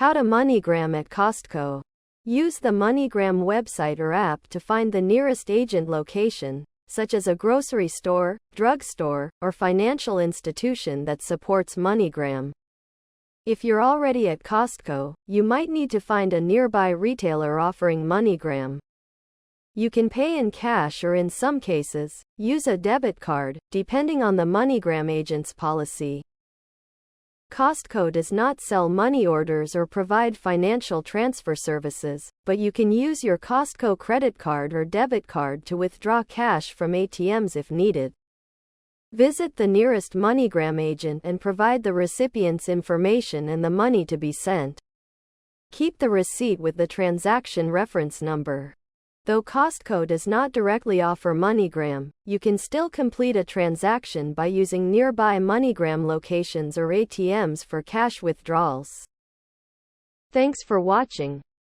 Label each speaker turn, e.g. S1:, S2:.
S1: How to Moneygram at Costco. Use the Moneygram website or app to find the nearest agent location, such as a grocery store, drugstore, or financial institution that supports Moneygram. If you're already at Costco, you might need to find a nearby retailer offering Moneygram. You can pay in cash or in some cases, use a debit card, depending on the Moneygram agent's policy. Costco does not sell money orders or provide financial transfer services, but you can use your Costco credit card or debit card to withdraw cash from ATMs if needed. Visit the nearest Moneygram agent and provide the recipient's information and the money to be sent. Keep the receipt with the transaction reference number. Though Costco does not directly offer Moneygram, you can still complete a transaction by using nearby Moneygram locations or ATMs for cash withdrawals. Thanks for watching.